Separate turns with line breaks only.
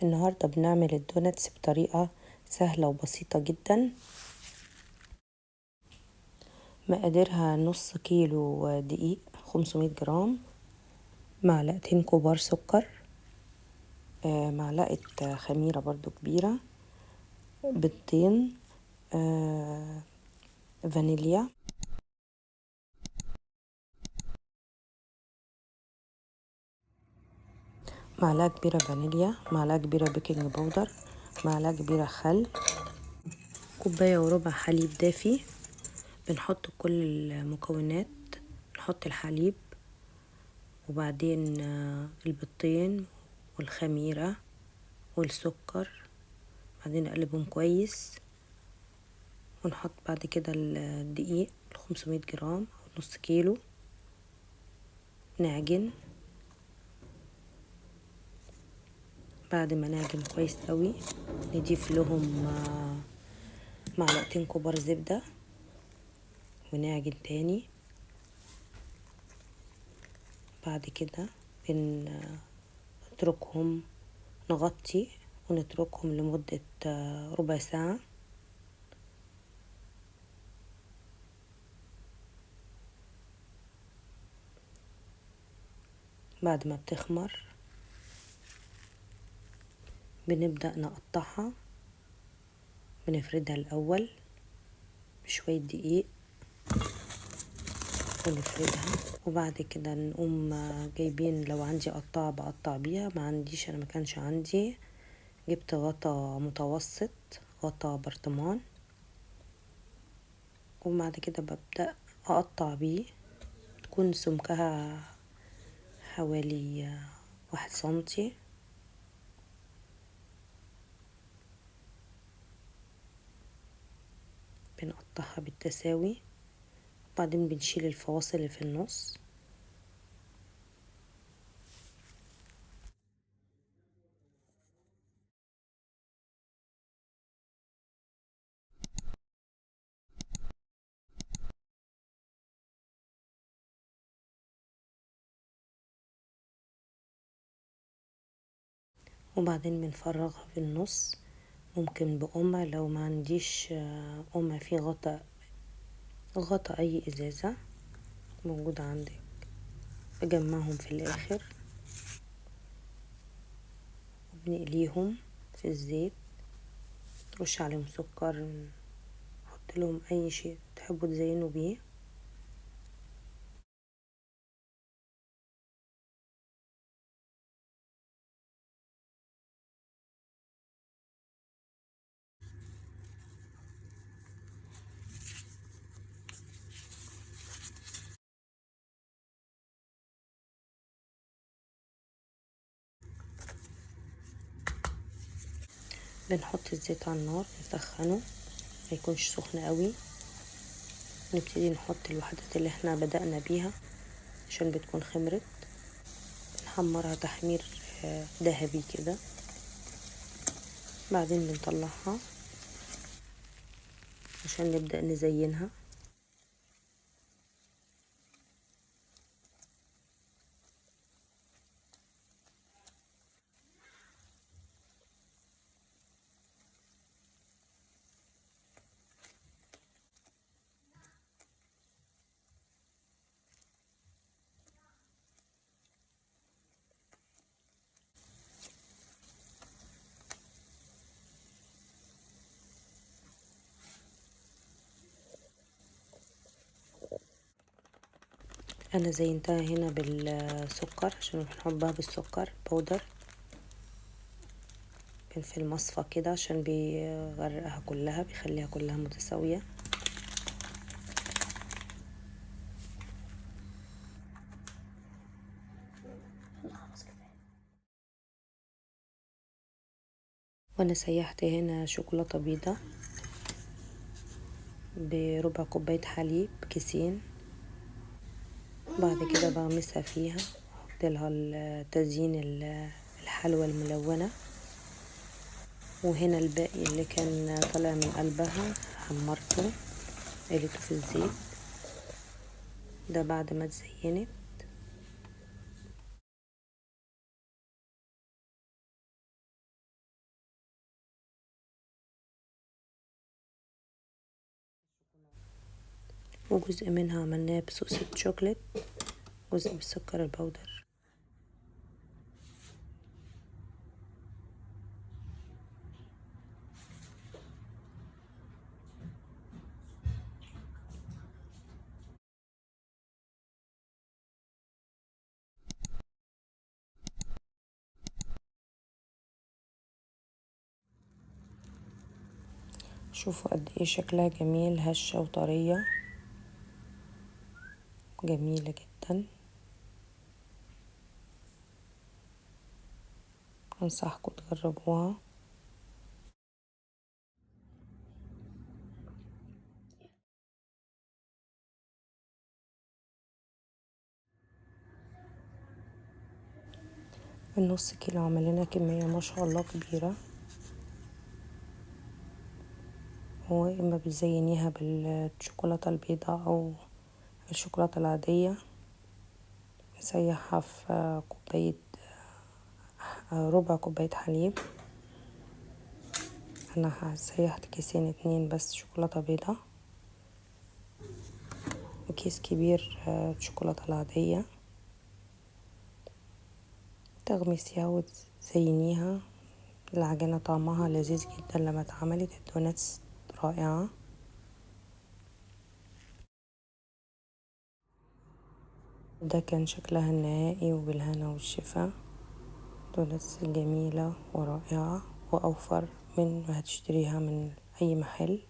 النهاردة بنعمل الدوناتس بطريقة سهلة وبسيطة جدا. مقاديرها نص كيلو دقيق 500 جرام، معلقتين كبار سكر، معلقة خميرة برضو كبيرة، بيضتين، فانيليا، معلقة كبيرة فانيليا، معلقة كبيرة بيكنج باودر، معلقة كبيرة خل، كوباية وربع حليب دافي. بنحط كل المكونات، نحط الحليب وبعدين البيضتين والخميرة والسكر، بعدين نقلبهم كويس، ونحط بعد كده الدقيق 500 جرام أو نص كيلو، نعجن. بعد ما نعجن كويس قوي نضيف لهم معلقتين كبار زبدة ونعجن تاني. بعد كده بنتركهم، نغطي ونتركهم لمدة ربع ساعة. بعد ما بتخمر بنبدأ نقطعها، بنفردها الأول بشوية دقيق ونفردها، وبعد كده نقوم جايبين، لو عندي قطاعة بقطع بيها، ما عنديش، أنا ما كانش عندي، جبت غطا متوسط، غطا برطمان، وبعد كده ببدأ أقطع بيه. تكون سمكها حوالي 1 سنتي. بنقطعها بالتساوي، وبعدين بنشيل الفواصل اللي في النص. وبعدين بنفرغها في النص، ممكن بقمة، لو ما عنديش قمة في غطا أي إزازة موجودة عندك، بجمعهم في الآخر وبنقليهم في الزيت، نرش عليهم سكر، نحط لهم أي شيء تحبوا تزينوا بيه. بنحط الزيت على النار، نسخنه، ما يكونش سخن قوي. نبتدي نحط الوحدات اللي احنا بدأنا بيها عشان بتكون خمرت، نحمرها تحمير ذهبي كده. بعدين بنطلعها عشان نبدأ نزينها. انا زينتها هنا بالسكر عشان بنحبها بالسكر بودر، كان في المصفى كده عشان بيغرقها كلها، بيخليها كلها متساوية. وانا سيحت هنا شوكولاتة بيضة بربع كوباية حليب، كيسين. بعد كده بغمسها فيها، احط لها التزيين الحلوى الملونة. وهنا الباقي اللي كان طالع من قلبها حمرته، قليته في الزيت ده بعد ما اتزينت. وجزء منها عملناه بصوص الشوكولات، جزء بالسكر البودر. شوفوا قد ايه شكلها جميل، هشة وطرية، جميلة جدا. انصحكم تجربوها. النص كيلو عمل لنا كمية ما شاء الله كبيرة. واما بتزينيها بالشوكولاتة البيضاء او الشوكولاتة العادية، نسيحها في كوباية، ربع كوباية حليب. انا سيحت كيسين 2 بس شوكولاتة بيضاء، وكيس كبير الشوكولاتة العادية. تغمسيها وتزينيها. العجينة طعمها لذيذ جدا لما اتعملت، الدوناتس رائعة. ده كان شكلها النهائي، وبالهنا والشفا. دوناتس جميلة ورائعة، وأوفر من ما هتشتريها من أي محل.